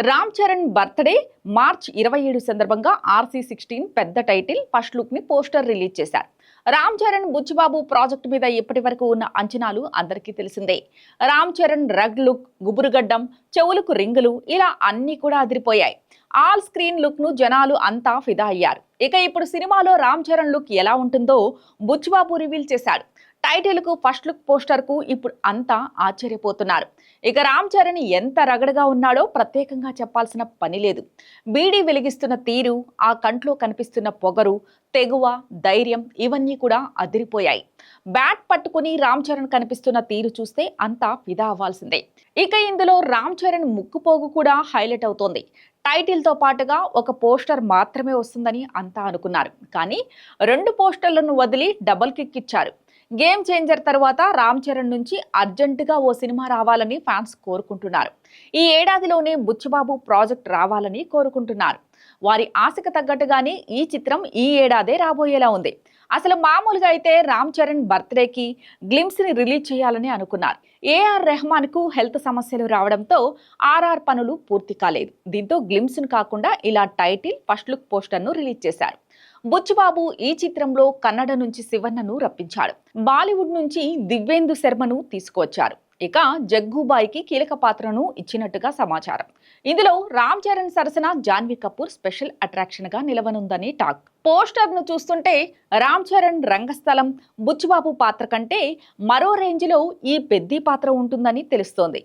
Ram Charan birthday March 27 సందర్భంగా RC16 పెద్ద title first look ని పోస్టర్ రిలీజ్ చేశారు. రామ్ చరణ్ బుచ్చిబాబు ప్రాజెక్ట్ మీద ఇప్పటి వరకు ఉన్న అంచనాలు అందరికీ తెలిసిందే. రామ్ చరణ్ రగ్ లుక్, గుబురుగడ్డం, చెవులకు రింగులు ఇలా అన్ని కూడా అదిరిపోయాయి. ఆల్ స్క్రీన్ లుక్ ను జనాలు అంతా ఫిదా అయ్యారు. ఇక ఇప్పుడు సినిమాలో రామ్ చరణ్ లుక్ ఎలా ఉంటుందో బుచ్చిబాబు రివీల్ చేశాడు. టైటిల్ కు ఫస్ట్ లుక్ పోస్టర్ కు ఇప్పుడు అంతా ఆశ్చర్యపోతున్నారు. ఇక రామ్ చరణ్ ఎంత రగడగా ఉన్నాడో ప్రత్యేకంగా చెప్పాల్సిన పని లేదు. బీడీ వెలిగిస్తున్న తీరు, ఆ కంట్లో కనిపిస్తున్న పొగరు, తెగువ, ధైర్యం ఇవన్నీ కూడా అదిరిపోయాయి. బ్యాట్ పట్టుకుని రామ్ చరణ్ కనిపిస్తున్న తీరు చూస్తే అంతా ఫిదా అవ్వాల్సిందే. ఇక ఇందులో రామ్ చరణ్ ముక్కుపోగు కూడా హైలైట్ అవుతోంది. టైటిల్ తో పాటుగా ఒక పోస్టర్ మాత్రమే వస్తుందని అంతా అనుకున్నారు. కానీ 2 పోస్టర్లను వదిలి డబుల్ కిక్ ఇచ్చారు. గేమ్ చేంజర్ తర్వాత రామ్ చరణ్ నుంచి అర్జెంటుగా ఓ సినిమా రావాలని ఫ్యాన్స్ కోరుకుంటున్నారు. ఈ ఏడాదిలోనే బుచ్చిబాబు ప్రాజెక్ట్ రావాలని కోరుకుంటున్నారు. వారి ఆశకు తగ్గట్టుగానే ఈ చిత్రం ఈ ఏడాదే రాబోయేలా ఉంది. అసలు మామూలుగా అయితే రామ్ చరణ్ బర్త్డేకి గ్లిమ్స్ ని రిలీజ్ చేయాలని అనుకున్నారు. ఏఆర్ రెహమాన్ కు హెల్త్ సమస్యలు రావడంతో ఆర్ఆర్ పనులు పూర్తి కాలేదు. దీంతో గ్లిమ్స్ ను కాకుండా ఇలా టైటిల్, ఫస్ట్ లుక్ పోస్టర్ ను రిలీజ్ చేశారు. బుచ్చిబాబు ఈ చిత్రంలో కన్నడ నుంచి శివన్నను రప్పించాడు. బాలీవుడ్ నుంచి దివ్యేందు శర్మను తీసుకువచ్చారు. ఇక జగ్గుబాయికి కీలక పాత్రను ఇచ్చినట్టుగా సమాచారం. ఇందులో రామ్ చరణ్ సరసన జాన్వీ కపూర్ స్పెషల్ అట్రాక్షన్ గా నిలవనుందని టాక్. పోస్టర్ ను చూస్తుంటే రామ్ చరణ్ రంగస్థలం, బుచ్చిబాబు పాత్ర కంటే మరో రేంజ్ లో ఈ పెద్ద పాత్ర ఉంటుందని తెలుస్తోంది.